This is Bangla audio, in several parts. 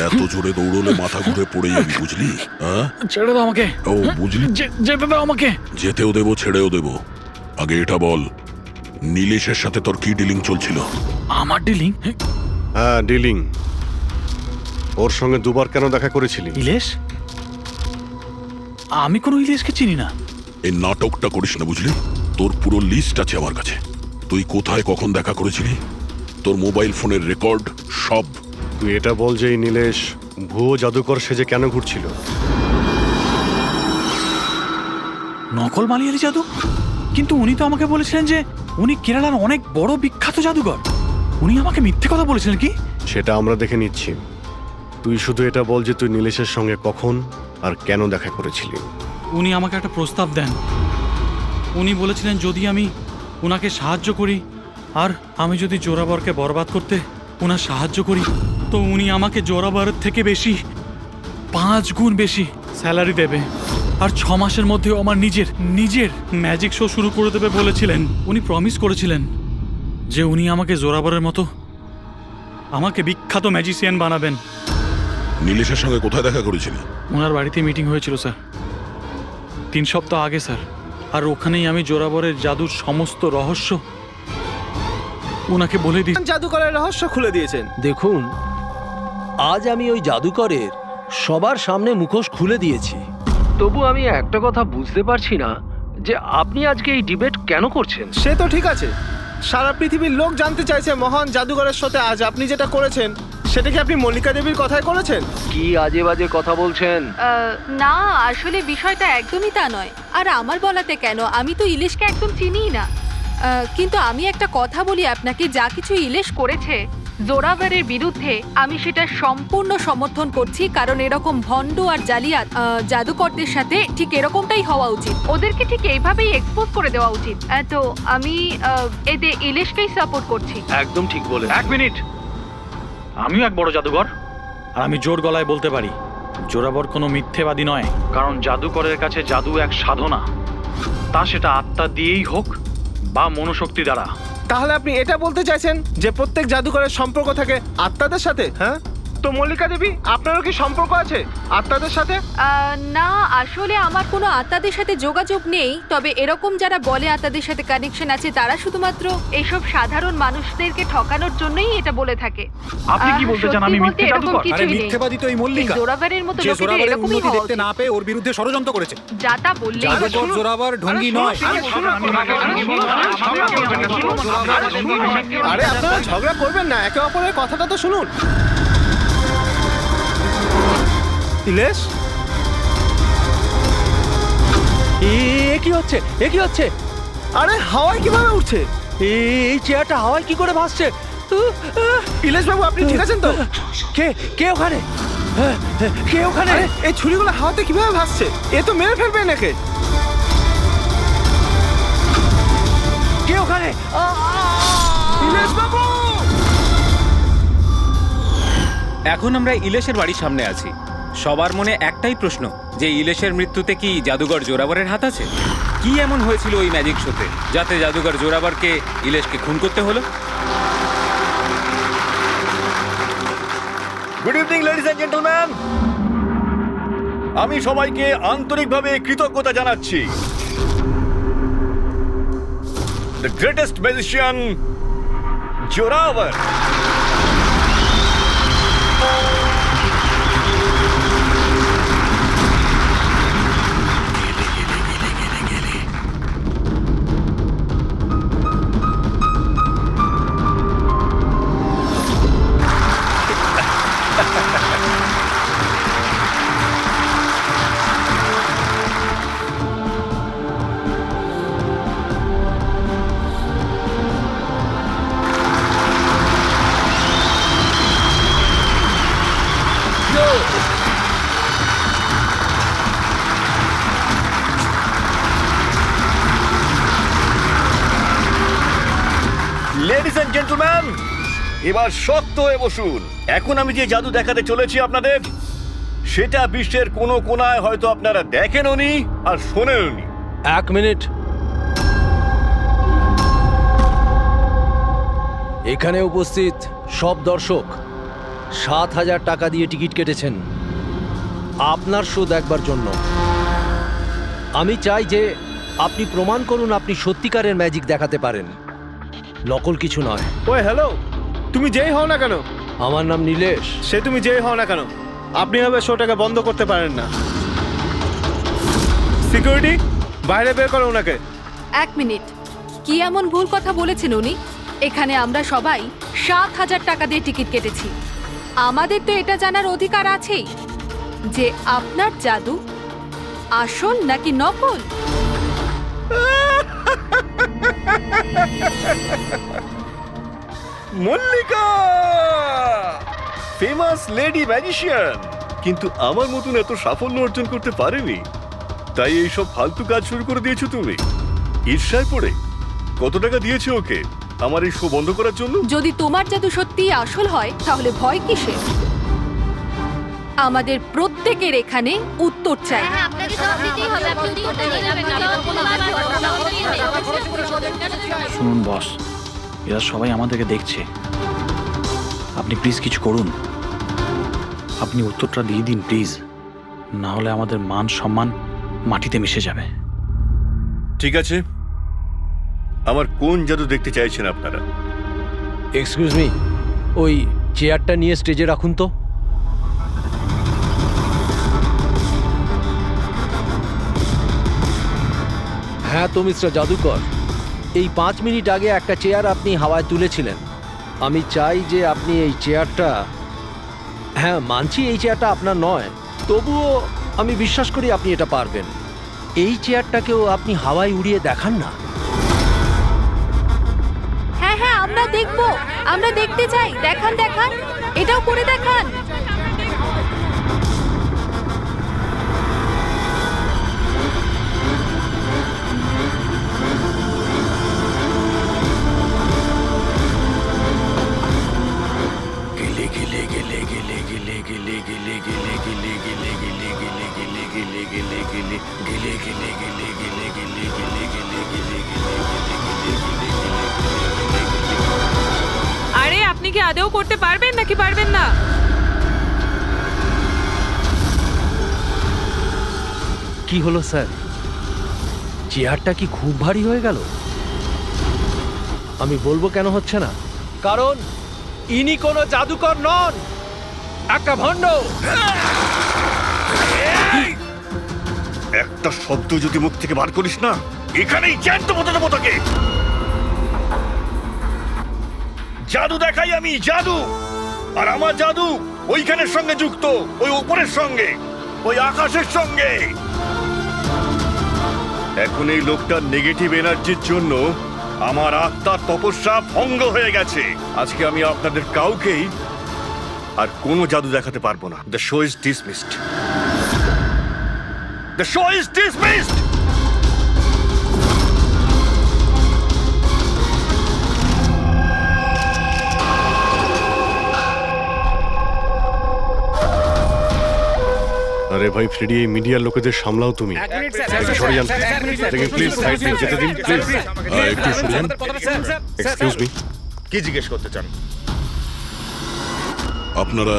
এত জোরে দৌড়লে মাথা ঘুরে পড়ে যাবি, বুঝলি? হ্যাঁ, ছেড়ে দাও আমাকে। ও বুঝলি, যেতে দাও আমাকে। যেতেও দেবো ছেড়েও দেবো। আগে এটা বল, নীলেশের সাথে তোর কি ডিলিং চলছিল? আমার ডিলিং? হ্যাঁ, ডিলিং। ওর সঙ্গে দুবার কেন দেখা করেছিলি? ইলেশ? আমি কোনো ইলেশকে চিনি না। এই নাটকটা করিস না, বুঝলি? তোর পুরো লিস্ট আছে আমার কাছে। তুই কোথায় কখন দেখা করেছিলি, তোর মোবাইল ফোনের রেকর্ড সব। তুই এটা বল যে এই নীলেশ ভুয়ো জাদুকর সেজে কেন ঘুরছিল? নকল মালিয়ালি জাদু? কিন্তু উনি তো আমাকে বলেছিলেন যে উনি কেরালার অনেক বড় বিখ্যাত জাদুকর। উনি আমাকে মিথ্যে কথা বলেছিলেন কি? সেটা আমরা দেখে নিচ্ছি। তুই শুধু এটা বল যে তুই নীলেশের সঙ্গে কখন আর কেন দেখা করেছিলি। উনি আমাকে একটা প্রস্তাব দেন। উনি বলেছিলেন যদি আমি ওনাকে সাহায্য করি আর আমি যদি জোরাবরকে বরবাদ করতে ওনার সাহায্য করি, তো উনি আমাকে জোরাবরের থেকে বেশি 5 গুণ বেশি স্যালারি দেবে। আর 6 মাসের মধ্যে আমার নিজের ম্যাজিক শো শুরু করে দেবে বলেছিলেন। উনি প্রমিস করেছিলেন যে উনি আমাকে জোরাবরের মতো আমাকে বিখ্যাত ম্যাজিশিয়ান বানাবেন। নীলেশের সঙ্গে কোথায় দেখা করেছিলি? ওনার বাড়িতে মিটিং হয়েছিল স্যার, 3 সপ্তাহ আগে স্যার। আর ওখানেই আমি জোরাবরের জাদুর সমস্ত রহস্য ওনাকে বলে দিই। জাদুকরের রহস্য খুলে দিয়েছেন। দেখুন, আজ আমি ওই জাদুকরের সবার সামনে মুখোশ খুলে দিয়েছি। তবু আমি একটা কথা বুঝতে পারছি না যে আপনি আজকে এই ডিবেট কেন করছেন। সে তো ঠিক আছে, সারা পৃথিবীর লোক জানতে চাইছে মহান জাদুকরের সাথে আজ আপনি যেটা করেছেন সেটা কি আপনি মল্লিকা দেবীর কথাই করেছেন? কি আজে বাজে কথা বলছেন? না, আসলে বিষয়টা একদমই তা নয়। আর আমার বলাতে কেন, আমি তো ইলিশকে একদম চিনিই না। কিন্তু আমি একটা কথা বলি আপনাকে, যা কিছু ইলিশ করেছে জোরাভারের বিরুদ্ধে, আমি সেটা সম্পূর্ণ সমর্থন করছি। কারণ এরকম ভণ্ড আর জালিয়াত জাদুকরদের সাথে ঠিক এরকমটাই হওয়া উচিত। ওদেরকে ঠিক এইভাবেই এক্সপোজ করে দেওয়া উচিত। তো আমি এতে ইলিশকেই সাপোর্ট করছি। একদম ঠিক বলে। 1 মিনিট। আমিও এক বড় জাদুকর, আর আমি জোর গলায় বলতে পারি জোরাবর কোনো মিথ্যেবাদী নয়। কারণ জাদুকরের কাছে জাদু এক সাধনা, তা সেটা আত্মা দিয়েই হোক বা মনোশক্তি দ্বারা। তাহলে আপনি এটা বলতে চাইছেন যে প্রত্যেক জাদুকরের সম্পর্ক থাকে আত্মাদের সাথে? হ্যাঁ, তো মল্লিকা দেবী আপনারও কি সম্পর্ক আছে আত্মাদের সাথে? না, আসলে আমার কোনো আত্মাদের সাথে যোগাযোগ নেই। তবে এরকম যারা বলে আত্মাদের সাথে কানেকশন আছে, তারা শুধুমাত্র এইসব সাধারণ মানুষদেরকে ঠকানোর জন্যই এটা বলে থাকে। আপনি কি বলতে চান আমি মিথ্যে জাদুকর? আরে মিথ্যেবাদী তো এই মল্লিকা, জোরাভারের মতো যে লোকেদের জোরাবারের এরকমই উন্নতি হওয়া দেখতে উচিত। না পেয়ে ওর বিরুদ্ধে ষড়যন্ত্র করেছে। যা তা বললেই জাদুকর জোরাবার ঢঙ্গি নয়। আরে আপনারা ঝগড়া করবেন না, একে অপরের কথাটা তো শুনুন। ইলেশ, এ কি হচ্ছে? এ কি হচ্ছে? আরে হাওয়ায় কিভাবে উঠছে? এই চেয়ারটা হাওয়ায় কি করে ভাসছে? ইলেশ বাবু, আপনি ঠিক আছেন তো? কে কে ওখানে? কে ওখানে? আরে এই ছুরিগুলো হাওয়াতে কিভাবে ভাসছে? এ তো মেরে ফেলবে নাকি? কে ওখানে? ইলেশ বাবু! এখন আমরা ইলেশের বাড়ির সামনে আছি। সবার মনে একটাই প্রশ্ন, যে ইলেশের মৃত্যুতে কি জাদুকর জোরাবরের হাত আছে? কি এমন হয়েছিল ওই ম্যাজিক শোতে যাতে জাদুকর জোরাবরকে ইলেশকে খুন করতে হলো? Good evening ladies and gentleman, আমি সবাইকে আন্তরিকভাবে কৃতজ্ঞতা জানাচ্ছি। The greatest magician Zorawar ladies and gentleman, এবার শক্ত হয়ে বসুন। এখন আমি যে জাদু দেখাতে চলেছি আপনাদের, সেটা বিশ্বের কোনো কোনায় হয়তো আপনারা দেখেনওনি আর শোনেনওনি। 1 মিনিট। এখানে উপস্থিত সব দর্শক, 7,000 টাকা দিয়ে টিকিট কেটেছেন আপনার শো দেখবার জন্য। আমি চাই যে আপনি প্রমাণ করুন আপনি সত্যিকারের ম্যাজিক দেখাতে পারেন, নকল কিছু নয়। ওই হ্যালো, তুমি যেই হও না কেন, আমার নাম নীলেশ। সে তুমি যেই হও না কেন, আপনি হবে শোটাকে বন্ধ করতে পারেন না। সিকিউরিটি, বাইরে বের করো ওনাকে। 1 মিনিট, কি এমন ভুল কথা বলেছেন উনি? এখানে আমরা সবাই 7,000 টাকা দিয়ে টিকিট কেটেছি। আমাদের তো এটা জানার অধিকার আছেই যে আপনার জাদু আসল নাকি নকল। মল্লিকা, ফেমাস লেডি ম্যাজিশিয়ান, কিন্তু আমার মতন এত সাফল্য অর্জন করতে পারেনি, তাই এইসব ফালতু কাজ শুরু করে দিয়েছো তুমি। ঈর্ষায় পড়ে কত টাকা দিয়েছো ওকে আমার এই শো বন্ধ করার জন্য? যদি তোমার জাদু সত্যিই আসল হয় তাহলে ভয় কিসের? আমাদের প্রত্যেকের এখানে উত্তর চাই। শুনুন বস, এরা সবাই আমাদেরকে দেখছে। আপনি প্লিজ কিছু করুন, আপনি উত্তরটা দিয়ে দিন প্লিজ, না হলে আমাদের মান সম্মান মাটিতে মিশে যাবে। ঠিক আছে, আমার কোন জাদু দেখতে চাইছেন আপনারা? এক্সকিউজ মি, ওই চেয়ারটা নিয়ে স্টেজে রাখুন তো। হ্যাঁ তো মিস্টার জাদুকর, এই 5 মিনিট আগে একটা চেয়ার আপনি হাওয়ায় তুলেছিলেন। আমি চাই যে আপনি এই চেয়ারটা, হ্যাঁ মানছি এই চেয়ারটা আপনার নয়, তবুও আমি বিশ্বাস করি আপনি এটা পারবেন। এই চেয়ারটাকেও আপনি হাওয়ায় উড়িয়ে দেখান না। হ্যাঁ হ্যাঁ, আমরা দেখবো, আমরা দেখতে চাই। দেখান দেখান, এটাও করে দেখান। আরে আপনি কি আদৌ করতে পারবেন নাকি পারবেন না? কি হলো স্যার, চেয়ারটা কি খুব ভারী হয়ে গেল? আমি বলবো কেন হচ্ছে না, কারণ ইনি কোনো জাদুকর নন, একটা ভণ্ড। একটা শব্দ যদি মুখ থেকে বার করিস না, এখানেই জ্যান্ত মতো দেবো তোকে। জাদু দেখাই আমি, জাদু। আর আমার জাদু ওইখানের সঙ্গে যুক্ত, ওই উপরের সঙ্গে, ওই আকাশের সঙ্গে। এখন এই লোকটার নেগেটিভ এনার্জির জন্য আমার আত্মার তপস্যা ভঙ্গ হয়ে গেছে। আজকে আমি আপনাদের কাউকেই আর কোনো জাদু দেখাতে পারবো না। The show is dismissed. The show is dismissed. আরে ভাই ফ্রেডি, এই মিডিয়ার লোকেদের সামলাও তুমি। একটু সরে যান প্লিজ, সাইড দিন, যেতে দিন প্লিজ। একটু সরে যান। এক্সকিউজ মি, কি জিজ্ঞেস করতে চান? আপনারা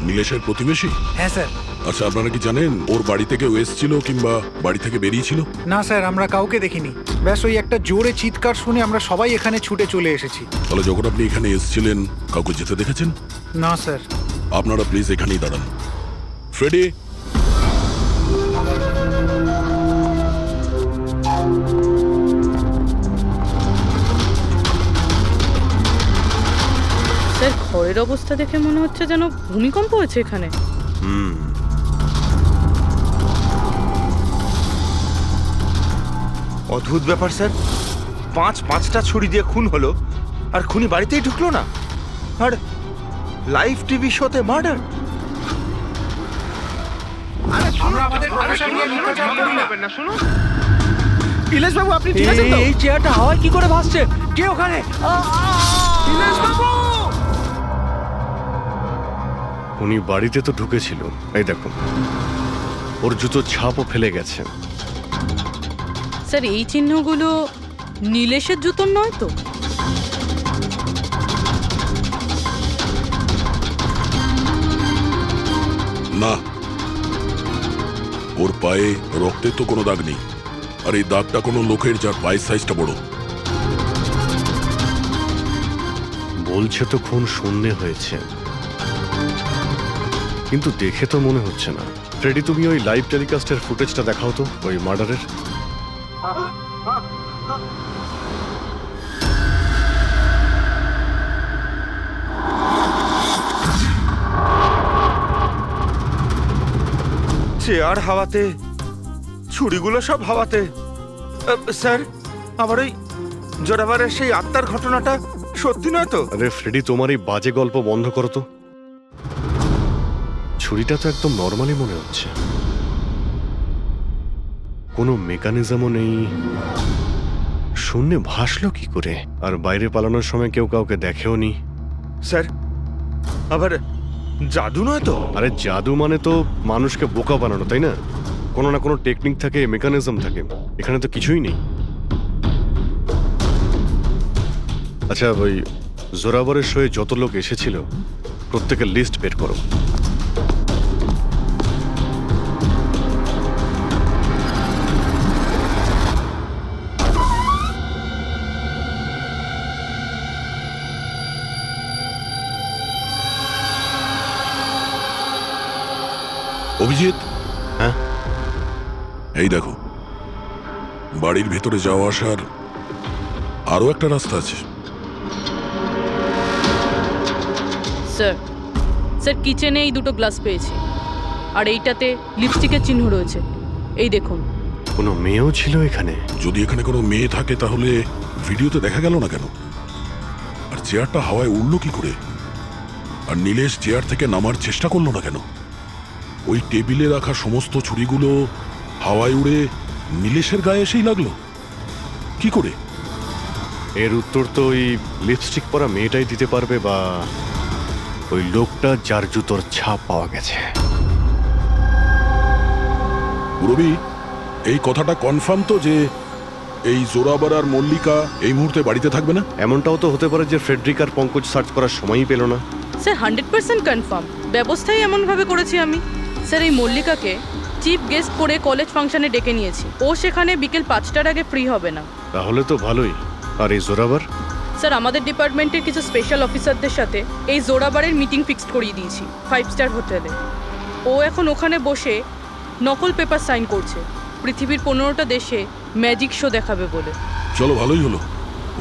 নীলেশের প্রতিবেশী? হ্যাঁ স্যার। আচ্ছা, আপনারা কি জানেন ওর বাড়ি থেকে এসেছিল কিংবা বাড়ি থেকে বেরিয়েছিল? না স্যার, আমরা কাউকে দেখিনি। ব্যাস ওই একটা জোরে চিৎকার শুনে আমরা সবাই এখানে ছুটে চলে এসেছি। তাহলে যখন আপনি এখানে এসেছিলেন কাউকে যেতে দেখেছেন? না স্যার। আপনারা প্লিজ এখানেই দাঁড়ান। ফ্রেডি, স্যার, ঘরের অবস্থা দেখে মনে হচ্ছে যেন ভূমিকম্প হয়েছে এখানে। অদ্ভুত ব্যাপার স্যার, পাঁচটা ছুরি দিয়ে খুন হলো আর খুনি বাড়িতেই ঢুকলো না, আর লাইভ টিভি শোতে মার্ডার। ইলেশ বাবু, আপনি ঠিক আছেন তো? এই চেয়ারটা হাওয়ায় কি করে ভাসছে? কে ওখানে? উনি বাড়িতে তো ঢুকেছিল, এই দেখুন ওর জুতোর ছাপও ফেলে গেছে। স্যার, এই চিহ্নগুলো নীলেশের জুতোর নয় তো? না, ওর পায়ে রক্তের তো কোনো দাগ নেই। আর এই দাগটা কোনো লোকের যার পায়ের সাইজটা বড়। বলছে তো খুন শূন্যে হয়েছে, কিন্তু দেখে তো মনে হচ্ছে না। ফ্রেডি, তুমি ওই লাইভ টেলিকাস্টের ফুটেজটা দেখাও তো ওই মার্ডারের। চেয়ার হাওয়াতে, ছুরিগুলো সব হাওয়াতে। স্যার, আবার ওই জোরাবারের সেই আত্মার ঘটনাটা সত্যি নয় তো? আরে ফ্রেডি, তোমার এই বাজে গল্প বন্ধ করো তো। ছুরিটা তো একদম নর্মালি মনে হচ্ছে, কোনো মেকানিজমও নেই। শূন্যে ভাসলো কি করে? আর বাইরে পালানোর সময় কেউ কাউকে দেখেও নি। স্যার, আবার জাদু নয় তো? আরে জাদু মানে তো মানুষকে বোকা বানানো, তাই না? কোনো না কোনো টেকনিক থাকে, মেকানিজম থাকে। এখানে তো কিছুই নেই। আচ্ছা, ওই জোরাবরের শোয়ে যত লোক এসেছিল প্রত্যেকের লিস্ট বের করো। অভিজিৎ, হ্যাঁ? এই দেখো, বাড়ির ভেতরে যাওয়া আসার আরো একটা রাস্তা আছে। স্যার, স্যার কিচেনে এই দুটো গ্লাস পেয়েছি, আর এইটাতে লিপস্টিকের চিহ্ন রয়েছে। এই দেখুন। কোনো মেয়েও ছিল এখানে? যদি এখানে কোনো মেয়ে থাকে তাহলে ভিডিওতে দেখা গেল না কেন? আর চেয়ারটা হাওয়ায় উড়লো কি করে? আর নীলেশ চেয়ার থেকে নামার চেষ্টা করলো না কেন? ওই টেবিলে রাখা সমস্ত ছুরিগুলো হাওয়ায় উড়ে নীলেশের গায়ে এসেই লাগলো কি করে? এর উত্তর তো ওই লিপস্টিক পরা মেয়েটাই দিতে পারবে, বা ওই লোকটা যার জুতোর ছাপ পাওয়া গেছে। রবি, এই কথাটা কনফার্ম তো যে এই জোরাবার আর মল্লিকা এই মুহূর্তে বাড়িতে থাকবে না? এমনটাও তো হতে পারে যে ফ্রেডরিক আর পঙ্কজ সার্চ করার সময়ই পেল না। Sir 100% confirm. ব্যবস্থাই এমনভাবে করেছি আমি। স্যার, এই মল্লিকাকে চিফ গেস্ট করে কলেজ ফাংশনে ডেকে নিয়েছি। ও সেখানে বিকেল 5টার আগে ফ্রি হবে না। তাহলে তো ভালোই। আর এই জোরাবার? স্যার, আমাদের ডিপার্টমেন্টের কিছু স্পেশাল অফিসারদের সাথে এই জোরাবারের মিটিং ফিক্সড করিয়ে দিয়েছি 5 স্টার হোটেলে। ও এখন ওখানে বসে নকল পেপার সাইন করছে পৃথিবীর 15টা দেশে ম্যাজিক শো দেখাবে বলে। চলো, ভালোই হলো।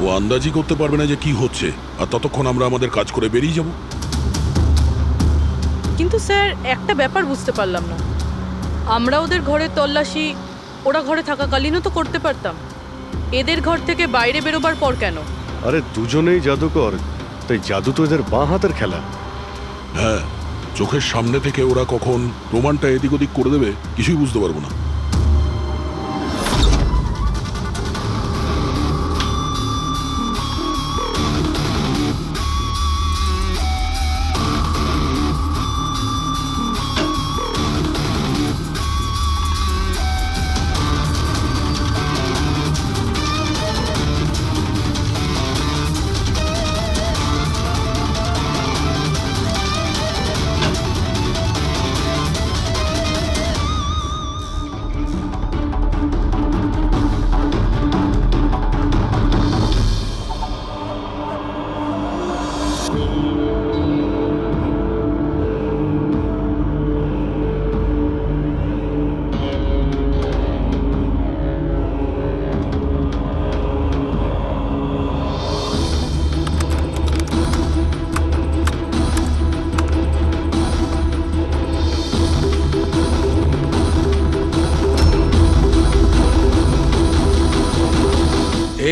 ও আন্দাজি করতে পারবে না যে কি হচ্ছে, আর ততক্ষণ আমরা আমাদের কাজ করে বেরিয়ে যাব। কিন্তু স্যার, একটা ব্যাপার বুঝতে পারলাম না। আমরা ওদের ঘরের তল্লাশি ওরা ঘরে থাকাকালীনও তো করতে পারতাম। এদের ঘর থেকে বাইরে বেরোবার পর কেন? আরে দুজনেই জাদুকর, তাই জাদু তো এদের বাঁ হাতের খেলা। হ্যাঁ, চোখের সামনে থেকে ওরা কখন প্রমাণটা এদিক ওদিক করে দেবে কিছুই বুঝতে পারবো না।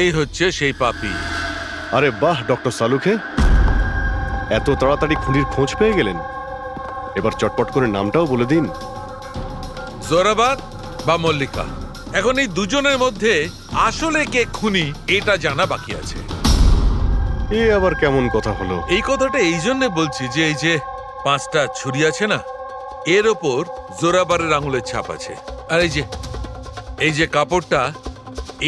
এই হচ্ছে সেই পাপি। আরে বাহ ডক্টর সালুখে, এত তাড়াতাড়ি খুনির খোঁজ পেয়ে গেলেন। এবার চটপট করে নামটাও বলে দিন। জোরাবার বা মল্লিকা, এখন এই দুজনের মধ্যে আসলে কে খুনি এটা জানা বাকি আছে। এ আবার কেমন কথা হলো? এই কথাটা এই জন্য বলছি যে এই যে 5টা ছুরি আছে না, এর ওপর জোরাবারের আঙুলের ছাপ আছে। আর এই যে কাপড়টা,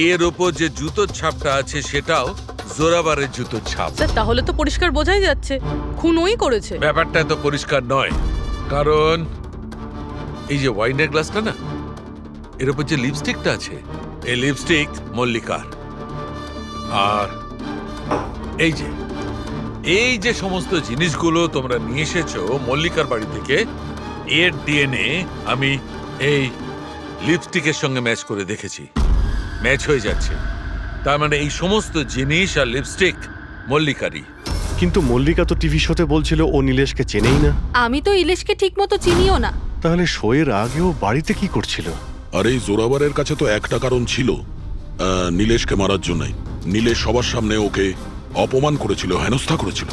এর ওপর যে জুতোর ছাপটা আছে সেটাও জোরাবারের জুতোর ছাপ। স্যার, তাহলে তো পরিষ্কার বোঝাই যাচ্ছে খুন ওই করেছে। ব্যাপারটা এত পরিষ্কার নয়, কারণ এই যে ওয়াইনের গ্লাসটা না, এর উপর যে লিপস্টিকটা আছে, এই লিপস্টিক মল্লিকার। আর এই যে সমস্ত জিনিসগুলো তোমরা নিয়ে এসেছো মল্লিকার বাড়ি থেকে, এর ডিএনএ আমি এই লিপস্টিকের সঙ্গে ম্যাচ করে দেখেছি, ম্যাচ হয়ে যাচ্ছে। তার মানে এই সমস্ত জিনিস আর লিপস্টিক মল্লিকারই। কিন্তু মল্লিকা তো টিভি শোতে বলছিল ও নীলেশকে চেনেই না। আমি তো ইলিশকে ঠিক মতো চিনিও না। তাহলে শোয়ের আগেও বাড়িতে কি করছিল? আর এই জোরাবারের কাছে তো একটা কারণ ছিল, নীলেশকে মারার জন্যই। নীলেশ সবার সামনে ওকে অপমান করেছিল, হেনস্থা করেছিল।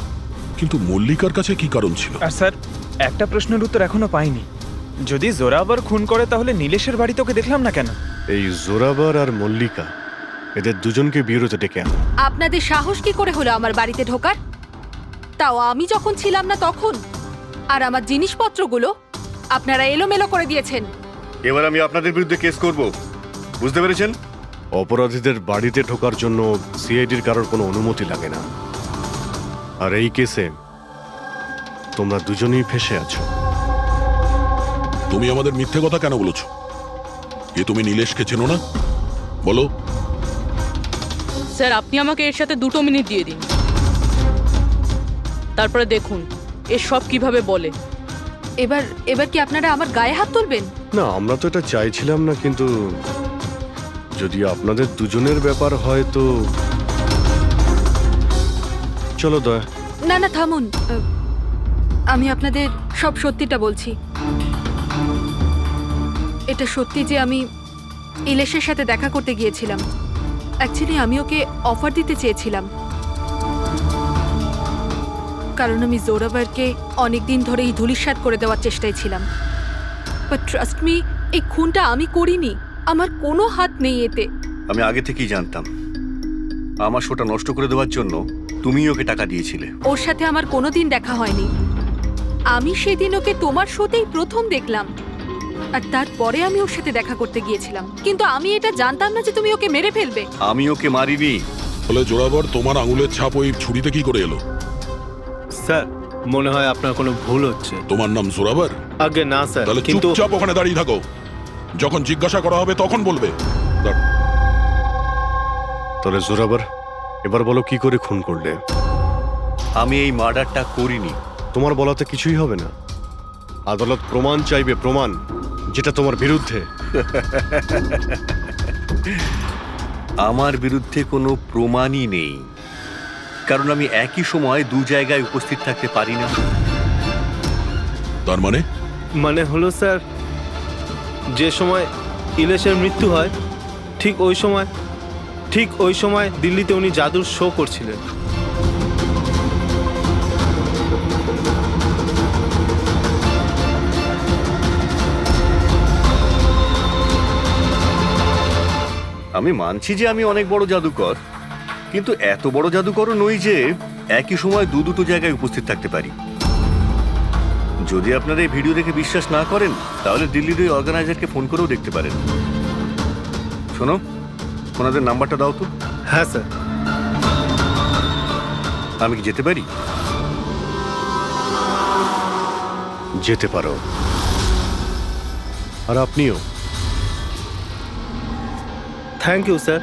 কিন্তু মল্লিকার কাছে কি কারণ ছিল? আর স্যার, একটা প্রশ্নের উত্তর এখনো পাইনি। যদি জোরাবার খুন করে তাহলে নীলেশের বাড়িতে ওকে দেখলাম না কেন? এই জোরাবার আর মল্লিকা, এদের দুজনকে বিরোধে ডেকে আনো। আপনাদের সাহস কি করে হলো আমার বাড়িতে ঢোকার? তাও আমি যখন ছিলাম না তখন। আর আমার জিনিসপত্রগুলো আপনারা এলোমেলো করে দিয়েছেন। এবার আমি আপনাদের বিরুদ্ধে কেস করব, বুঝতে পেরেছেন? অপরাধীদের বাড়িতে ঢোকার জন্য সিআইডির কারোর কোনো অনুমতি লাগে না। আর এই কেসে তোমরা দুজনেই ফেঁসে আছো। তুমি আমাদের মিথ্যে কথা কেন বলেছো? এ তুমি নীলেশকে চেনো না? বলো। স্যার, আপনি আমাকে এর সাথে 2 মিনিট দিয়ে দিন, তারপরে দেখুন এর সব কিভাবে বলে। এবার কি আপনারা আমার গায়ে হাত তুলবেন? না, আমরা তো এটা চাইছিলাম না, কিন্তু যদি আপনাদের দুজনের ব্যাপার হয় তো চলো দয়া। না না, থামুন। আমি আপনাদের সব সত্যিটা বলছি। এটা সত্যি যে আমি ইলেশের সাথে দেখা করতে গিয়েছিলাম। অ্যাকচুয়ালি আমি ওকে অফার দিতে চেয়েছিলাম, কারণ আমি জোরাবারকে অনেকদিন ধরে এই ধূলিসাৎ করে দেওয়ার চেষ্টায় ছিলাম। বাট ট্রাস্ট মি, এই খুনটা আমি করিনি, আমার কোনো হাত নেই এতে। আমি আগে থেকেই জানতাম আমার শোটা নষ্ট করে দেওয়ার জন্য তুমিই ওকে টাকা দিয়েছিলে। ওর সাথে আমার কোনোদিন দেখা হয়নি। আমি সেদিন ওকে তোমার শোতেই প্রথম দেখলাম, আর তারপরে আমি ওর সাথে দেখা করতে গিয়েছিলাম। কিন্তু আমি এটা জানতাম না যে তুমি ওকে মেরে ফেলবে। আমি ওকে মারিনি। বলে জোরাবার তোমার আঙুলের ছাপ ওই ছুরিতে কি করে এলো? স্যার, মনে হয় আপনার কোনো ভুল হচ্ছে। তোমার নাম জোরাবার? আগে না স্যার, তাহলে কিন্তু চুপচাপ ওখানে দাঁড়িয়ে থাকো, যখন জিজ্ঞাসা করা হবে তখন বলবে। তাহলে জোরাবার, এবার বলো কি করে খুন করলে? আমি এই মার্ডারটা করিনি। তোমার বলাতে কিছুই হবে না। আদালত প্রমাণ চাইবে, প্রমাণ যেটা তোমার বিরুদ্ধে। আমার বিরুদ্ধে কোনো প্রমাণই নেই, কারণ আমি একই সময় 2 জায়গায় উপস্থিত থাকতে পারি না। তার মানে হলো স্যার, যে সময় ইলেশের মৃত্যু হয় ঠিক ওই সময় দিল্লিতে উনি জাদুর শো করছিলেন। আমি মানছি যে আমি অনেক বড় জাদুকর, কিন্তু এত বড় জাদুকরও নই যে একই সময় 2 জায়গায় উপস্থিত থাকতে পারি। যদি আপনারা এই ভিডিও দেখে বিশ্বাস না করেন, তাহলে দিল্লির ওই অর্গানাইজারকে ফোন করেও দেখতে পারেন। শোনো, ওনাদের নাম্বারটা দাও তো। হ্যাঁ স্যার। আমি কি যেতে পারি? যেতে পারো। আর আপনিও। Thank you sir.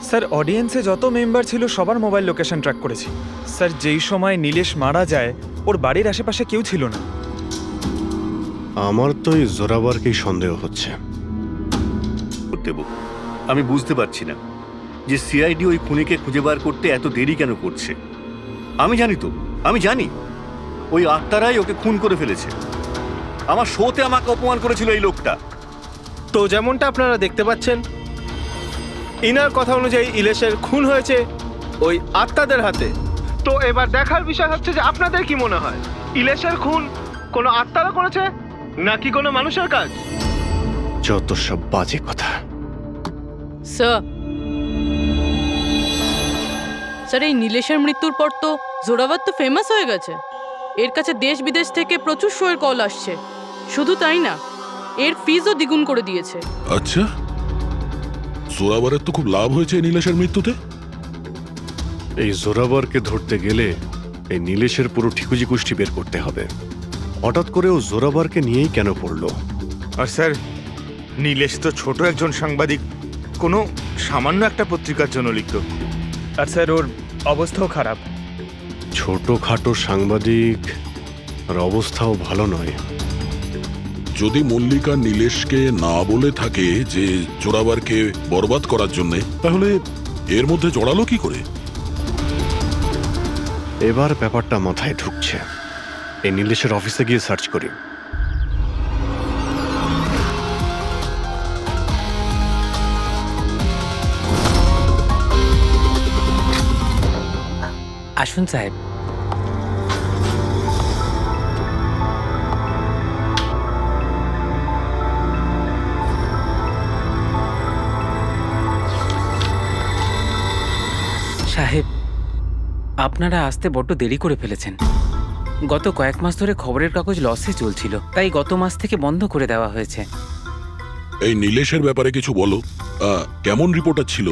স্যার, অডিয়েন্সে যত মেম্বার ছিল সবার মোবাইল লোকেশন ট্র্যাক করেছি। স্যার, যেই সময় নীলেশ মারা যায় ওর বাড়ির আশেপাশে কেউ ছিল না। আমার তো এই জোরাবারকেই সন্দেহ হচ্ছে। দেব, আমি বুঝতে পারছি না যে সিআইডি ওই খুনিকে খুঁজে বার করতে এত দেরি কেন করছে। আমি জানি ওই আত্মারাই ওকে খুন করে ফেলেছে। আমার শোতে আমাকে অপমান করেছিল এই লোকটা। তো যেমনটা আপনারা দেখতে পাচ্ছেন, ইনার কথা অনুযায়ী ইলেশের খুন হয়েছে ওই আত্মাদের হাতে। তো এবার দেখার বিষয় হচ্ছে যে আপনাদের কি মনে হয়, ইলেশের খুন কোনো আত্মারা করেছে নাকি কোনো মানুষের কাজ? যত সব বাজে কথা। স্যার, এই নীলেশের মৃত্যুর পর তো জোরাবার তো ফেমাস হয়ে গেছে। এর কাছে দেশ বিদেশ থেকে প্রচুর শোয়ের কল আসছে। শুধু তাই না, এর ফিজও দ্বিগুণ করে দিয়েছে। আচ্ছা, জোরাবারের তো খুব লাভ হয়েছে নীলেশের মৃত্যুতে। এই জোরাবারকে ধরতে গেলে এই নীলেশের পুরো ঠিকুজি কুষ্টি বের করতে হবে। হঠাৎ করে ও জোরাবারকে নিয়েই কেন পড়লো? আর স্যার, নীলেশ তো ছোট একজন সাংবাদিক, কোনো সামান্য একটা পত্রিকার জন্য লিখত। আর স্যার ওর অবস্থাও খারাপ। ছোটখাটো সাংবাদিক আর অবস্থাও ভালো নয়। যদি মল্লিকা নীলেশকে না বলে থাকে যে জোরাবারকে বরবাদ করার জন্য, তাহলে এর মধ্যে জড়ালো কি করে? এবার ব্যাপারটা মাথায় ঢুকছে। এই নীলেশের অফিসে গিয়ে সার্চ করি। আসুন সাহেব। সাহেব, আপনারা আসতে বড্ড দেরি করে ফেলেছেন। গত কয়েক মাস ধরে খবরের কাগজ লসে চলছিল, তাই গত মাস থেকে বন্ধ করে দেওয়া হয়েছে। এই নীলেশের ব্যাপারে কিছু বলো। কেমন রিপোর্টার ছিল?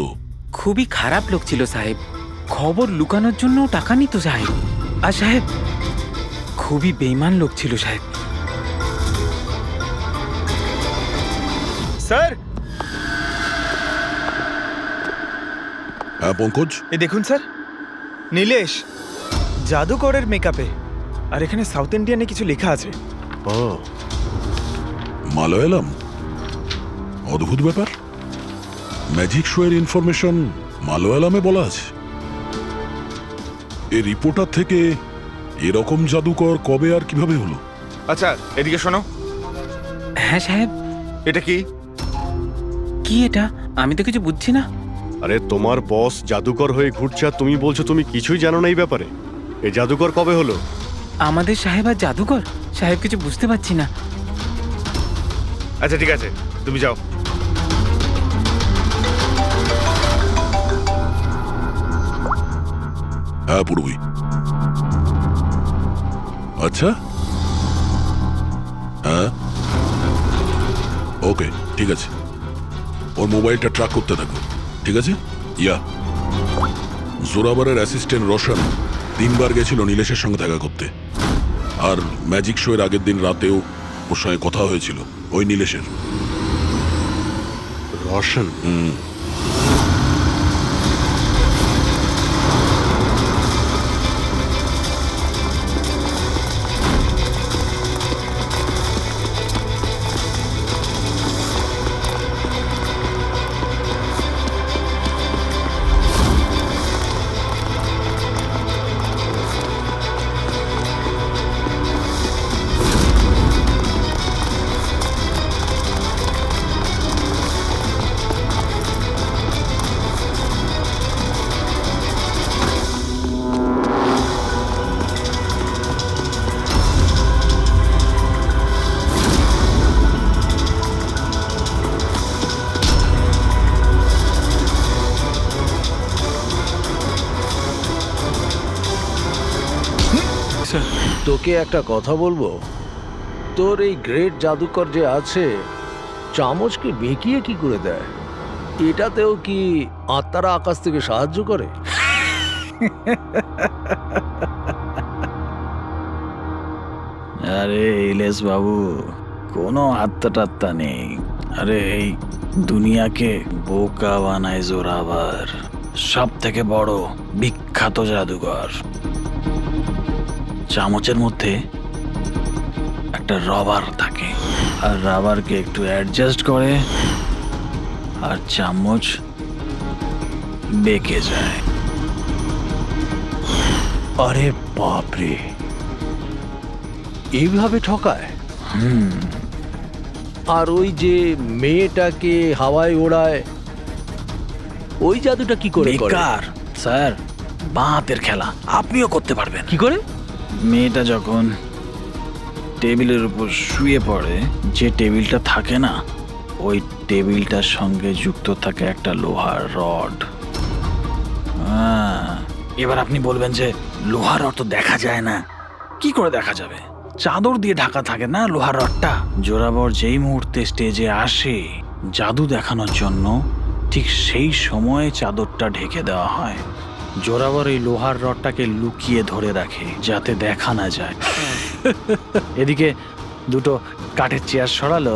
খুবই খারাপ লোক ছিল সাহেব। খবর লুকানোর জন্য টাকা নিত সাহেব। আর সাহেব, খুবই বেইমান লোক ছিল সাহেব। স্যার, হ্যাঁ পঙ্কজ, এ দেখুন স্যার, নীলেশ জাদুকরের মেকআপে, আর এখানে সাউথ ইন্ডিয়ানে কিছু লেখা আছে। ও, মালয়ালাম। অদ্ভুত ব্যাপার, ম্যাজিক শো এর ইনফরমেশন মালয়ালামে বলা আছে। এই রিপোর্টার থেকে এরকম জাদুকর কবে আর কিভাবে হলো? আচ্ছা, এদিকে শোনো। হ্যাঁ সাহেব। এটা কি? কি এটা? আমি তো কিছু বুঝছি না। আরে তোমার বস জাদুকর হয়ে ঘুরছে আর তুমি বলছো তুমি কিছুই জানো না এই ব্যাপারে। এই জাদুকর কবে হলো? আমাদের সাহেব আর জাদুকর? সাহেব, কিছু বুঝতে পারছি না। আচ্ছা ঠিক আছে, তুমি যাও। হ্যাঁ পূর্বী। আচ্ছা, হ্যাঁ ওকে, ঠিক আছে। ওর মোবাইলটা ট্র্যাক করতে থাকো, ঠিক আছে? ইয়া, জোরাবারের অ্যাসিস্ট্যান্ট রোশন 3 বার গেছিল নীলেশের সঙ্গে দেখা করতে। আর ম্যাজিক শো এর আগের দিন রাতেও ওর সঙ্গে কথা হয়েছিল ওই নীলেশের। রোশন? তোকে একটা কথা বলবো। তোর এই গ্রেট জাদুকর যে আছে, চামচকে বেঁকিয়ে কি করে দেয়? এটাতেও কি আত্মারা আকাশ থেকে সাহায্য করে? আরে ইলেশ বাবু, কোনো আত্মা টাত্তা নেই। আরে এই দুনিয়াকে বোকা বানায় জোরাবার, সব থেকে বড় বিখ্যাত জাদুকর। চামচের মধ্যে একটা রবার থাকে, আর রাবারকে একটু অ্যাডজাস্ট করে আর চামচ বেঁকে যায়। আরে বাপরে, এইভাবে ঠকায়? আর ওই যে মেয়েটাকে হাওয়ায় ওড়ায়, ওই জাদুটা কি করে করে? বেকার স্যার, বাঁ হাতের খেলা। আপনিও করতে পারবেন। কি করে? মেয়েটা যখন টেবিলের উপর শুয়ে পড়ে, যে টেবিলটা থাকে না, ওই টেবিলটার সঙ্গে যুক্ত থাকে একটা লোহার রড। এবার আপনি বলবেন যে লোহার রড তো দেখা যায় না। কি করে দেখা যাবে? চাদর দিয়ে ঢাকা থাকে না লোহার রডটা। জোরাবর যেই মুহূর্তে স্টেজে আসে জাদু দেখানোর জন্য, ঠিক সেই সময়ে চাদরটা ঢেকে দেওয়া হয়। জোরাবর এই লোহার রডটাকে লুকিয়ে ধরে রাখে যাতে দেখা না যায়। এদিকে দুটো কাঠের চেয়ার সরালো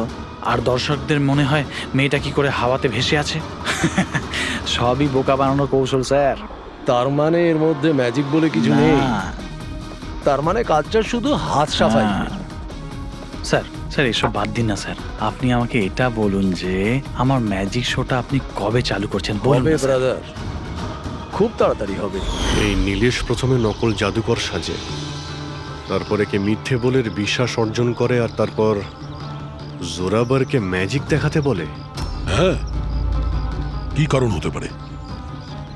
আর দর্শকদের মনে হয় মেয়েটা কি করে হাওয়াতে ভেসে আছে। সবই বোকা বানানোর কৌশল স্যার। তার মানে এর মধ্যে ম্যাজিক বলে কিছু নেই। না। তার মানে কাজটা শুধু হাত সাফাই। স্যার স্যার এসব বাদ দিন না স্যার, আপনি আমাকে এটা বলুন যে আমার ম্যাজিক শোটা আপনি কবে চালু করছেন বলুন হবে না, স্যার। ব্রাদার, খুব তাড়াতাড়ি হবে। এই নীলেশ প্রথমে নকল জাদুকর সাজে, তারপরে কে মিথ্যে বলে বিশ্বাস অর্জন করে, আর তারপর জোরাবারকে ম্যাজিক দেখাতে বলে। হ্যাঁ, কি কারণ হতে পারে?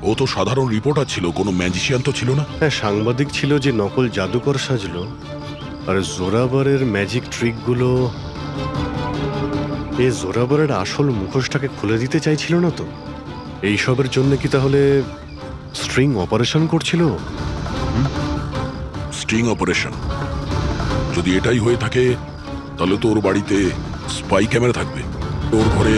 ও তো সাধারণ রিপোর্টার ছিল, কোনো ম্যাজিশিয়ান তো ছিল না। হ্যাঁ, সাংবাদিক ছিল যে নকল জাদুকর সাজলো, আর জোরাবারের ম্যাজিক ট্রিকগুলো এই জোরাবারের আসল মুখোশটাকে খুলে দিতে চাইছিল না তো? এইসবের জন্য কি তাহলে স্ট্রিং অপারেশন করছিল? স্ট্রিং অপারেশন যদি এটাই হয়ে থাকে তাহলে তো ওর বাড়িতে স্পাই ক্যামেরা থাকবে, ওর ঘরে।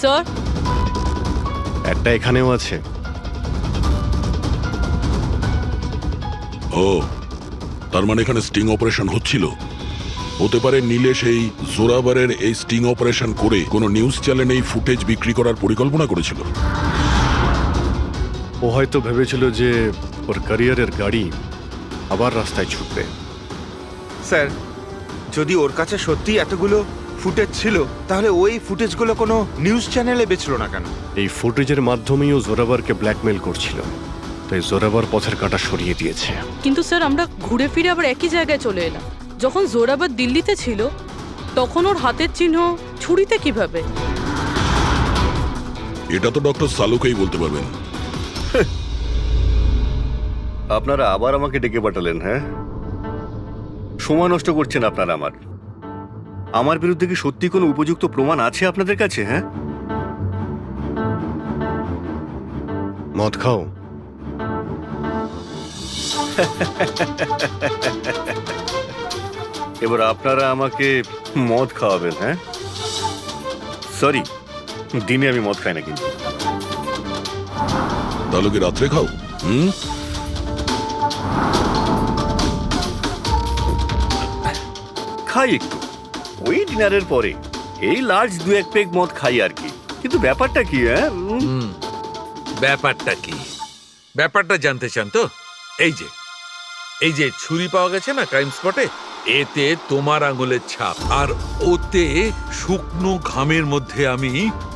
স্যার, একটা এখানেও আছে। ও, তার মানে এখানে স্টিং অপারেশন হচ্ছিল। হতে পারে নীলেশ এই জোরাবারের এই স্টিং অপারেশন করে কোনো নিউজ চ্যানেলে এই ফুটেজ বিক্রি করার পরিকল্পনা করেছিল। ও হয়তো ভেবেছিল যে ওর ক্যারিয়ারের গাড়ি আবার রাস্তায় ছুটবে। স্যার, যদি ওর কাছে সত্যি এতগুলো ফুটেজ ছিল তাহলে ওই ফুটেজগুলো কোনো নিউজ চ্যানেলে বেচলো না কেন? এই ফুটেজের মাধ্যমেই ও জোরাবারকে ব্ল্যাকমেল করছিল, তাই জোরাবার পথের কাঁটা সরিয়ে দিয়েছে। কিন্তু স্যার আমরা ঘুরে ফিরে আবার একই জায়গায় চলে এলাম। যখন জোরাবার দিল্লিতে ছিল তখন ওর হাতের চিহ্ন ছুরিতে কিভাবে? এটা তো ডক্টর সালুকেই বলতে পারবেন। আপনারা আবার আমাকে ডেকে পাঠালেন? হ্যাঁ, সময় নষ্ট করছেন আপনারা। আমার বিরুদ্ধে কি সত্যি কোনো উপযুক্ত প্রমাণ আছে আপনাদের কাছে? হ্যাঁ, মদ খাও। এবার আপনারা আমাকে মদ খাওয়াবেন? হ্যাঁ, সরি, দিনে আমি মদ খাই না। কিন্তু তাহলে কি রাত্রে খাও? খাই একটু, ওই ডিনারের পরে এই লার্জ 2-1 পেগ মদ খাই আর কি। কিন্তু ব্যাপারটা কি? হ্যাঁ, ব্যাপারটা কি? ব্যাপারটা জানতে চান তো? এই যে ছুরি পাওয়া গেছে না ক্রাইম স্পটে, এতে তোমার আঙুলের ছাপ, আর ওতে শুকনো ঘামের মধ্যে আমি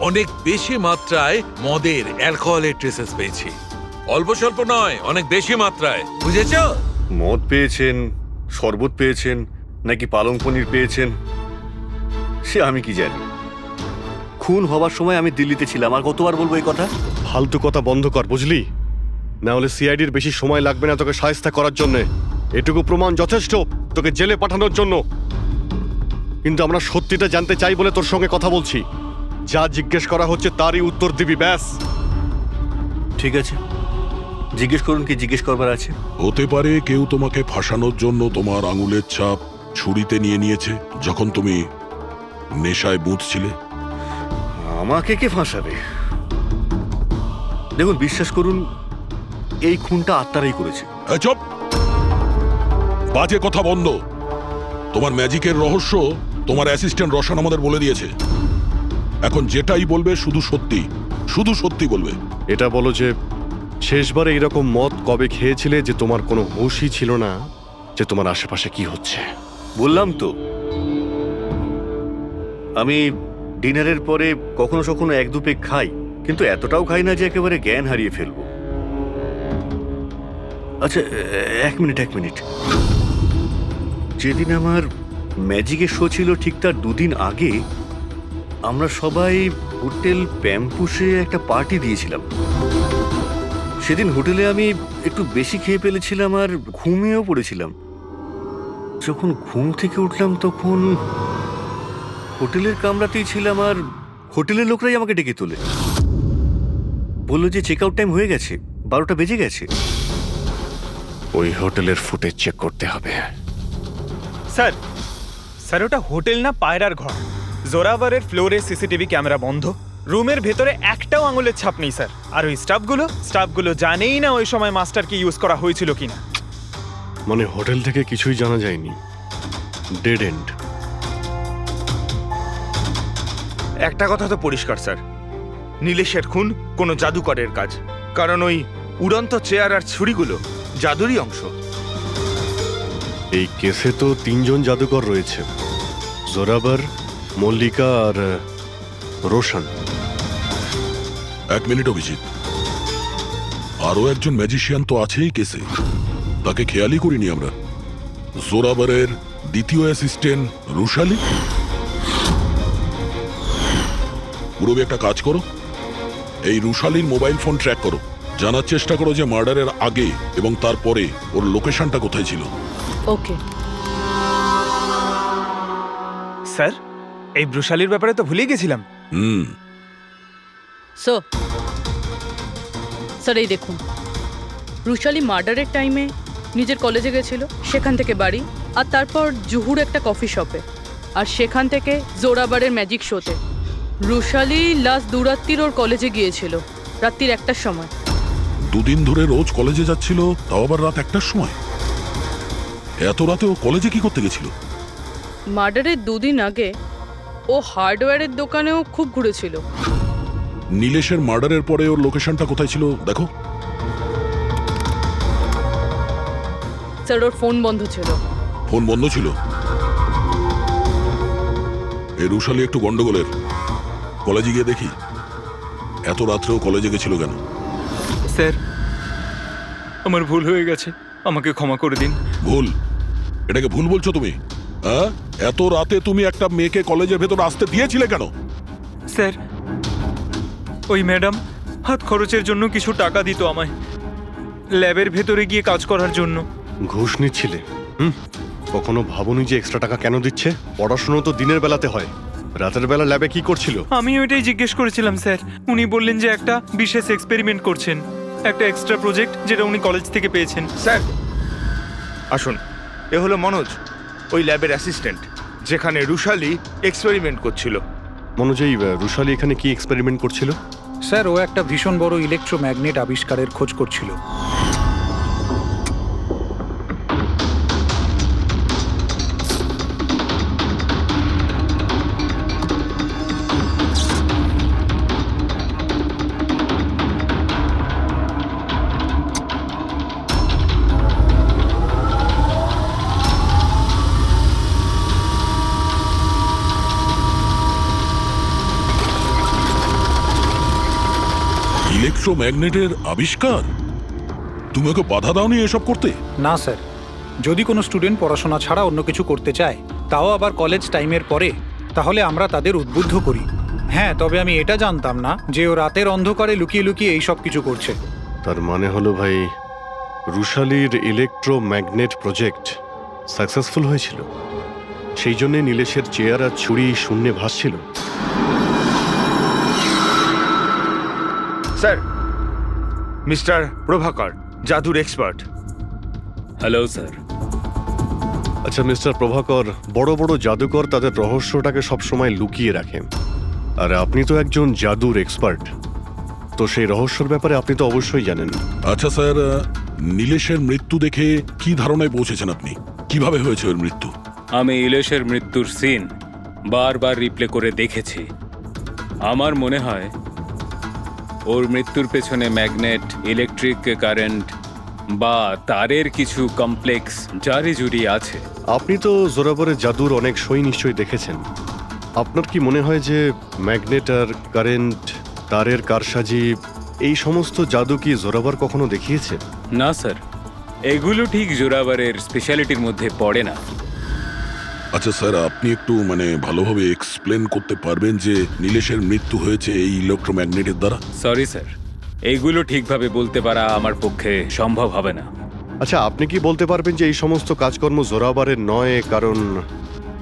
অনেক বেশি মাত্রায় মদের, অ্যালকোহলের ট্রেসেস পেয়েছি। অল্প স্বল্প নয়, অনেক বেশি মাত্রায়, বুঝেছ? মদ পেয়েছেন, শরবত পেয়েছেন, নাকি পালং পনির পেয়েছেন সে আমি কি জানি। খুন হবার সময় আমি দিল্লিতে ছিলাম। আর কতবার বলবো এই কথা? ফালতু কথা বন্ধ কর, বুঝলি? না হলে সিআইডির বেশি সময় লাগবে না তোকে শায়েস্তা করার জন্য। এটুকু প্রমাণ যথেষ্ট তোকে জেলে পাঠানোর জন্য। কিন্তু আমরা সত্যিটা জানতে চাই বলে তোর সঙ্গে কথা বলছি। যা জিজ্ঞেস করা হচ্ছে তারই উত্তর দিবি, ব্যাস। ঠিক আছে, জিজ্ঞেস করুন, কি জিজ্ঞেস করবার আছে। হতে পারে কেউ তোমাকে ফাঁসানোর জন্য তোমার আঙুলের ছাপ ছুরিতে নিয়েছে যখন তুমি নেশায় বুঝছিলে। আমাকে কে ফাঁসাবে? দেখুন, বিশ্বাস করুন, এই খুনটা আত্মারাই করেছে। চুপ, বাজে কথা বন্ধ। তোমার ম্যাজিকের রহস্য তোমার অ্যাসিস্ট্যান্ট রশন আমাদের বলে দিয়েছে। এখন যেটাই বলবে শুধু সত্যি বলবে। এটা বলো যে শেষবারে এরকম মদ কবে খেয়েছিলে যে তোমার কোনো হুঁশই ছিল না যে তোমার আশেপাশে কি হচ্ছে? বললাম তো, আমি ডিনারের পরে কখনো কখনো 1-2 পেগ খাই, কিন্তু এতটাও খাই না যে একেবারে জ্ঞান হারিয়ে ফেলবো। আচ্ছা, এক মিনিট। যেদিন আমার ম্যাজিকের শো ছিল ঠিক তার দুদিন আগে আমরা সবাই হোটেল প্যাম্পুসে একটা পার্টি দিয়েছিলাম। সেদিন হোটেলে আমি একটু বেশি খেয়ে ফেলেছিলাম আর ঘুমিয়েও পড়েছিলাম। যখন ঘুম থেকে উঠলাম তখন হোটেলের কামরাতেই ছিলাম আর হোটেলের লোকরাই আমাকে ডেকে তোলে, বললো যে চেক আউট টাইম হয়ে গেছে, 12টা বেজে গেছে। ওই হোটেলের ফুটেজ চেক করতে হবে। স্যার ওটা হোটেল না পায়রার ঘর। জোরাভারের ফ্লোরে সিসিটিভি ক্যামেরা বন্ধ, রুমের ভেতরে একটাও আঙুলের ছাপ নেই স্যার। আর ওই স্টাফগুলো জানেই না ওই সময় মাস্টারকে ইউজ করা হয়েছিল কিনা। মানে হোটেল থেকে কিছুই জানা যায়নি, ডেড এন্ড। একটা কথা তো পরিষ্কার স্যার, নীলেশের খুন কোনো জাদুকরের কাজ, কারণ ওই উড়ন্ত চেয়ার আর ছুরিগুলো জাদুরই অংশ। এই কেসে তো 3 জন জাদুকর রয়েছে, জোরাবার, মল্লিকা আর রোশন। 1 মিনিট অভিজিৎ, আরো একজন ম্যাজিশিয়ান তো আছেই কেসে, তাকে খেয়ালই করিনি আমরা। জোরাবারের দ্বিতীয় অ্যাসিস্ট্যান্ট রুশালি। পুরবি একটা কাজ করো, এই রুশালির মোবাইল ফোন ট্র্যাক করো, জানার চেষ্টা করো যে মার্ডারের আগে এবং তারপরে ওর লোকেশনটা কোথায় ছিল। ওকে স্যার, এই ব্রুশালির ব্যাপারে তো ভুলেই গেছিলাম। স্যার এই দেখুন, রুশালি মার্ডারের টাইমে নিজের কলেজে গেছিল, সেখান থেকে বাড়ি, আর তারপর জুহুর একটা কফি শপে, আর সেখান থেকে জোরাবারের ম্যাজিক শোতে। রুশালি লাস্ট দুরাত্রির ওর কলেজে গিয়েছিল রাত্রির 1টার সময়। 2 দিন ধরে রোজ কলেজে যাচ্ছিল, তাও আবার রাত 1টার সময়। এত রাতে ও কলেজে কি করতে গেছিল? মার্ডারের 2 দিন আগে ও হার্ডওয়্যারের দোকানেও খুব ঘুরেছিল। নীলেশের মার্ডারের পরে ওর লোকেশনটা কোথায় ছিল দেখো। স্যার ওর ফোন বন্ধ ছিল। ফোন বন্ধ ছিল? এই রুশালি একটু গন্ডগোলের, কলেজে গিয়ে দেখি। এত রাত্রেও কলেজে গেছিল কেন? স্যার আমার ভুল হয়ে গেছে, আমাকে ক্ষমা করে দিন। ভুল? এটাকে ভুল বলছো তুমি? হ্যাঁ, এত রাতে তুমি একটা মেয়েকে কলেজের ভেতর আসতে দিয়েছিলে কেন? স্যার ওই ম্যাডাম হাত খরচের জন্য কিছু টাকা দিত আমায়, ল্যাবের ভেতরে গিয়ে কাজ করার জন্য। ঘুষ নিচ্ছিলে? কখনো ভাবনি যে এক্সট্রা টাকা কেন দিচ্ছে? পড়াশোনা তো দিনের বেলাতে হয়, রাতের বেলা ল্যাবে কি করছিল? আমি ওইটাই জিজ্ঞেস করেছিলাম স্যার। উনি বললেন যে একটা বিশেষ এক্সপেরিমেন্ট করছেন, একটা এক্সট্রা প্রজেক্ট যেটা উনি কলেজ থেকে পেয়েছেন। স্যার আসুন, এ হলো মনোজ, ওই ল্যাবের অ্যাসিস্ট্যান্ট, যেখানে রুশালি এক্সপেরিমেন্ট করছিল। মনোজ, এই রুশালি এখানে কি এক্সপেরিমেন্ট করছিল? স্যার ও একটা ভীষণ বড় ইলেকট্রোম্যাগনেট আবিষ্কারের খোঁজ করছিল। ইলেকট্রোম্যাগনেটের আবিষ্কার? তুমি ওকে বাধা দাওনি এসব করতে? না স্যার, যদি কোনো স্টুডেন্ট পড়াশোনা ছাড়া অন্য কিছু করতে চায়, তাও আবার কলেজ টাইমের পরে, তাহলে আমরা তাদের উদ্বুদ্ধ করি। হ্যাঁ, তবে আমি এটা জানতাম না যে ও রাতের অন্ধকারে লুকিয়ে লুকিয়ে এই সব কিছু করছে। তার মানে হলো ভাই, রুশালির ইলেকট্রোম্যাগনেট প্রজেক্ট সাকসেসফুল হয়েছিল, সেই জন্যে নীলেশের চেয়ার আর ছুরি শূন্যে ভাসছিল। স্যার, মিস্টার প্রভাকর, জাদুর এক্সপার্ট। Hello sir. আচ্ছা মিস্টার প্রভাকর, বড় বড় জাদুকর তাদের রহস্যটাকে সবসময় লুকিয়ে রাখেন, আর আপনি তো একজন জাদুর এক্সপার্ট, তো সেই রহস্যের ব্যাপারে আপনি তো অবশ্যই জানেন। আচ্ছা স্যার, নীলেশের মৃত্যু দেখে কি ধারণায় পৌঁছেছেন আপনি? কিভাবে হয়েছে ওর মৃত্যু? আমি ইলেশের মৃত্যুর সিন বারবার রিপ্লে করে দেখেছি। আমার মনে হয় ওর মৃত্যুর পেছনে ম্যাগনেট, ইলেকট্রিক কারেন্ট বা তারের কিছু কমপ্লেক্স জারি জুড়ি আছে। আপনি তো জোরাবরের জাদুর অনেক সই নিশ্চয়ই দেখেছেন। আপনার কি মনে হয় যে ম্যাগনেট আর কারেন্ট, তারের কারসাজি, এই সমস্ত জাদু কি জোরাবার কখনো দেখিয়েছে? না স্যার, এগুলো ঠিক জোরাবারের স্পেশালিটির মধ্যে পড়ে না। আচ্ছা স্যার, আপনি একটু ভালোভাবে এক্সপ্লেন করতে পারবেন যে নীলেশের মৃত্যু হয়েছে এই ইলেকট্রোম্যাগনেটের দ্বারা? সরি স্যার, এইগুলো ঠিকভাবে বলতে পারা আমার পক্ষে সম্ভব হবে না। আচ্ছা, আপনি কি বলতে পারবেন যে এই সমস্ত কাজকর্ম জোরাবারের নয়, কারণ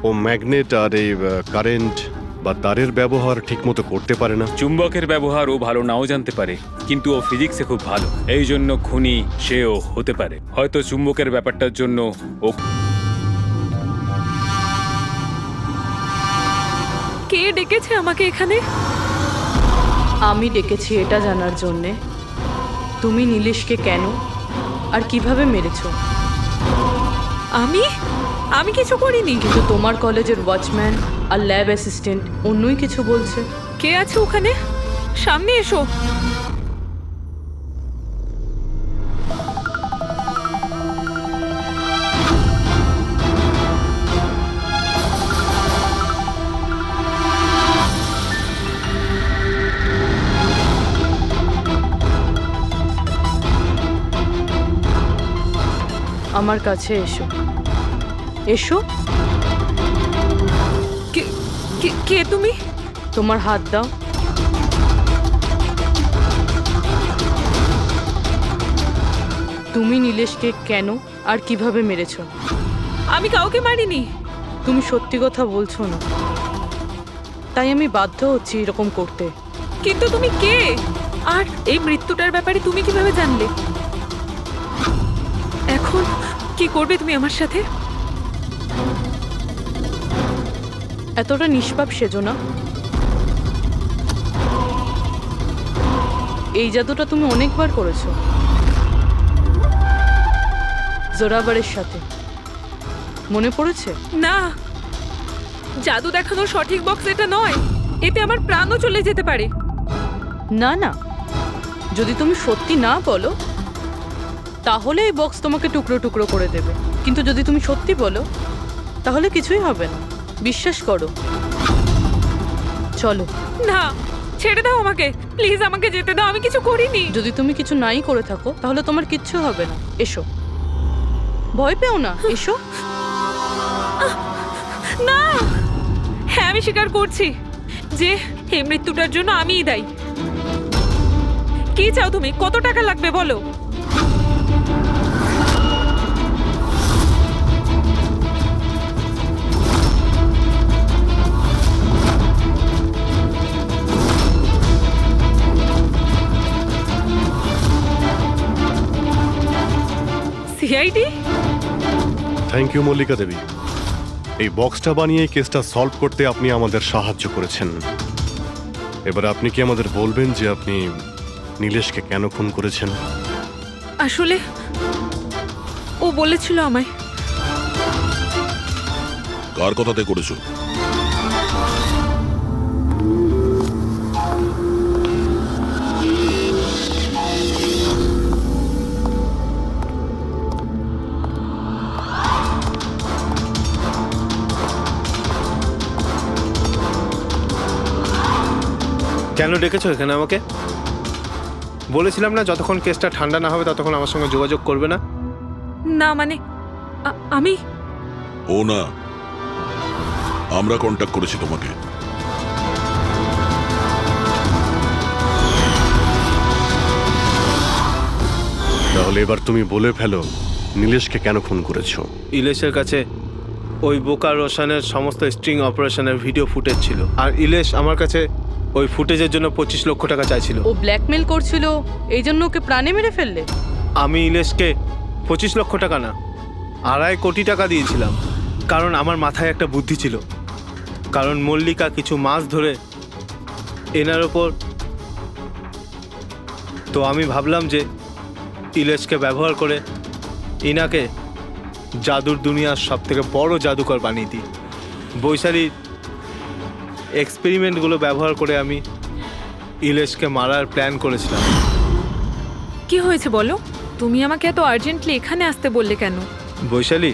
ও ম্যাগনেট আর এই কারেন্ট বা তারের ব্যবহার ঠিকমতো করতে পারে না? চুম্বকের ব্যবহার ও ভালো নাও জানতে পারে, কিন্তু ও ফিজিক্সে খুব ভালো, এই জন্য খুনি সেও হতে পারে। হয়তো চুম্বকের ব্যাপারটার জন্য ও। কে ডেকেছে আমাকে এখানে? আমি ডেকেছি এটা জানার জন্যে তুমি নীলেশকে কেন আর কিভাবে মেরেছো। আমি কিছু করিনি। কিন্তু তোমার কলেজের ওয়াচম্যান আর ল্যাব অ্যাসিস্ট্যান্ট অন্যই কিছু বলছে। কে আছে ওখানে? সামনে এসো। আমার কাছে এসো। এসো। কে তুমি? তোমার হাত দাও। তুমি নীলেশকে কেন আর কিভাবে মেরেছো? আমি কাউকে মারিনি। তুমি সত্যি কথা বলছো না, তাই আমি বাধ্য হচ্ছি এরকম করতে। কিন্তু তুমি কে? আর এই মৃত্যুটার ব্যাপারে তুমি কিভাবে জানলে? এখন কি করবে তুমি আমার সাথে? এতটা নিষ্পাপ সেজো না। এই জাদুটা তুমি অনেকবার করেছো জোরাবারের সাথে, মনে পড়েছে? না, জাদু দেখানোর সঠিক বক্স এটা নয়। এতে আমার প্রাণও চলে যেতে পারে। না না, যদি তুমি সত্যি না বলো তাহলে এই বক্স তোমাকে টুকরো টুকরো করে দেবে, কিন্তু যদি তুমি সত্যি বলো তাহলে কিছুই হবে না। বিশ্বাস করো। চলো। না, ছেড়ে দাও আমাকে, প্লিজ আমাকে যেতে দাও। আমি কিছু করিনি। যদি তুমি কিছু নাই করে থাকো তাহলে তোমার কিচ্ছু হবে না। এসো, ভয় পেও না, এসো। না, হ্যাঁ আমি স্বীকার করছি যে এই মৃত্যুটার জন্য আমিই দায়ী। কি চাও তুমি? কত টাকা লাগবে বলো? সিআইডি? থ্যাংক ইউ মল্লিকা দেবী। এই বক্সটা বানিয়ে কেসটা সলভ করতে আপনি আমাদের সাহায্য করেছেন। এবার আপনি কি আমাদের বলবেন যে আপনি নীলেশকে কেন খুন করেছেন? আসলে ও বলেছিল আমায়। কার কথাতে করেছো? কেন ডেকেছো এখানে আমাকে? বলেছিলাম না যতক্ষণ কেসটা ঠান্ডা না হবে ততক্ষণ আমার সঙ্গে যোগাযোগ করবে না। না মানে আমি। ও না, আমরা কন্ট্যাক্ট করেছি তোমাকে। তাহলে এবার তুমি বলে ফেলো নীলেশকে কেন খুন করেছো? ইলেশের কাছে ওই বোকা রোশনের সমস্ত স্ট্রিং অপারেশনের ভিডিও ফুটেজ ছিল, আর ইলেশ আমার কাছে ওই ফুটেজের জন্য 25 লক্ষ টাকা চাইছিল। ও ব্ল্যাকমেল করছিল, এই জন্য ওকে প্রাণে মেরে ফেললে? আমি ইলেশকে 25 লক্ষ টাকা না, 2.5 কোটি টাকা দিয়েছিলাম, কারণ আমার মাথায় একটা বুদ্ধি ছিল। কারণ মল্লিকা কিছু মাস ধরে এনার ওপর, তো আমি ভাবলাম যে ইলেশকে ব্যবহার করে ইনাকে জাদুর দুনিয়ার সব থেকে বড় জাদুকর বানিয়ে দিই। বৈশালীর এক্সপেরিমেন্টগুলো ব্যবহার করে আমি ইলেশকে মারার প্ল্যান করেছিলাম। কি হয়েছে বলো? তুমি আমাকে এত আর্জেন্টলি এখানে আসতে বললে কেন? বৈশালী,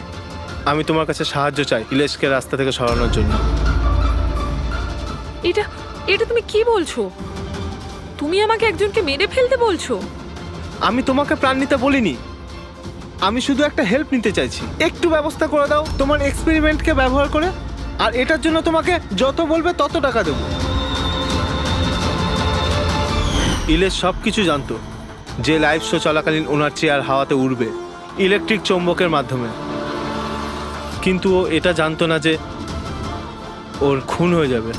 আমি তোমার কাছে সাহায্য চাই ইলেশকে রাস্তা থেকে সরানোর জন্য। এটা তুমি কি বলছো? তুমি আমাকে একজনকে মেরে ফেলতে বলছো? আমি তোমাকে প্রাণ নিতে বলিনি, আমি শুধু একটা হেল্প নিতে চাইছি, একটু ব্যবস্থা করে দাও তোমার এক্সপেরিমেন্টকে ব্যবহার করে, আর এটার জন্য তোমাকে যত বলবে তত টাকা দেবো। ইলেশ সব কিছু জানতো যে লাইভ শো চলাকালীন ওনার চেয়ার হাওয়াতে উড়বে ইলেকট্রিক চৌম্বকের মাধ্যমে, কিন্তু ও এটা জানতো না যে ওর খুন হয়ে যাবে।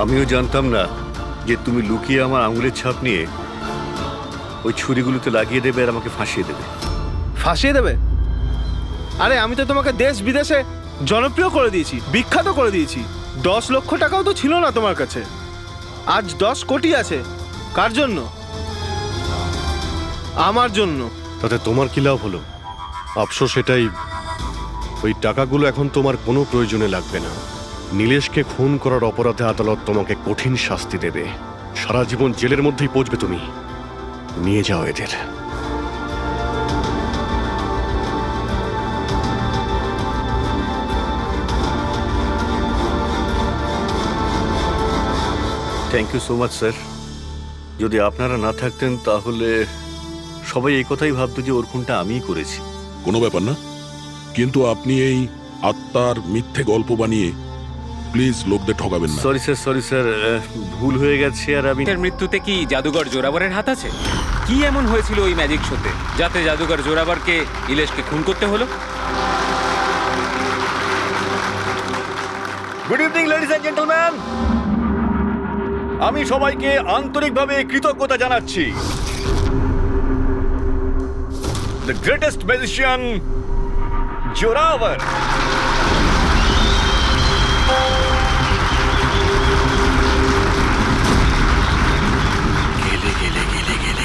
আমিও জানতাম না যে তুমি লুকিয়ে আমার আঙুলের ছাপ নিয়ে ওই ছুরিগুলোতে লাগিয়ে দেবে আর আমাকে ফাঁসিয়ে দেবে। ফাঁসিয়ে দেবে? আরে আমি তো তোমাকে দেশ বিদেশে জনপ্রিয় করে দিয়েছি, বিখ্যাত করে দিয়েছি। 10 লক্ষ টাকাও তো ছিল না তোমার কাছে, আজ 10 কোটি আছে। কার জন্য? আমার জন্য। তাতে তোমার কি লাভ হলো? আফসোস এটাই, ওই টাকাগুলো এখন তোমার কোনো প্রয়োজনে লাগবে না। নীলেশকে খুন করার অপরাধে আদালত তোমাকে কঠিন শাস্তি দেবে, সারা জীবন জেলের মধ্যেই পচবে তুমি। নিয়ে যাও এদের। Thank you so much sir. যদি আপনারা না থাকতেন তাহলে সবাই এই কথাই ভাবতো যে ওর খুনটা আমিই করেছি। কোনো ব্যাপার না, কিন্তু আপনি এই আত্মার মিথ্যে গল্প বানিয়ে প্লিজ লোকদের ঠকাবেন না। সরি স্যার, ভুল হয়ে গেছে। আর আমি এর মৃত্যুতে কি জাদুঘর জোরাবরের হাত আছে? কি এমন হয়েছিল ওই ম্যাজিক শোতে যাতে জাদুঘর জোরাবরকে ইলেশকে খুন করতে হলো? Good evening ladies and gentleman, আমি সবাইকে আন্তরিকভাবে কৃতজ্ঞতা জানাচ্ছি। The greatest magician Zorawar.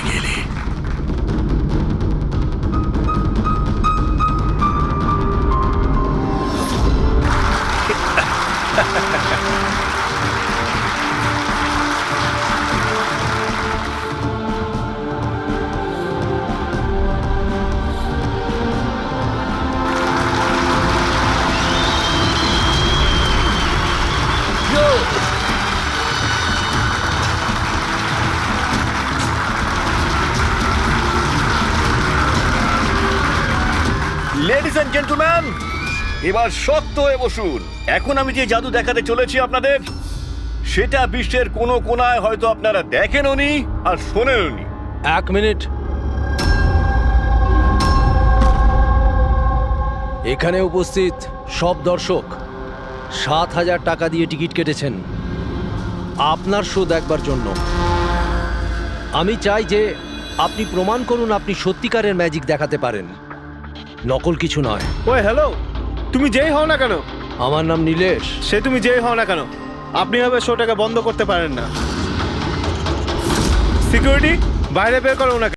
গেলে লেডিজ এন্ড জেন্টলম্যান, এবার শক্ত হয়ে বসুন। এখন আমি যে জাদু দেখাতে চলেছি আপনাদের, সেটা বিশ্বের কোনো কোনায় হয়তো আপনারা দেখেননি আর শোনেননি। 1 মিনিট। এখানে উপস্থিত সব দর্শক 7,000 টাকা দিয়ে টিকিট কেটেছেন আপনার শো দেখবার জন্য। আমি চাই যে আপনি প্রমাণ করুন আপনি সত্যিকারের ম্যাজিক দেখাতে পারেন, নকল কিছু নয়। ওই হ্যালো, তুমি যেই হও না কেন, আমার নাম নীলেশ। সে তুমি যেই হও না কেন, আপনি এভাবে শোটাকে বন্ধ করতে পারেন না। সিকিউরিটি, বাইরে বের করো ওনাকে।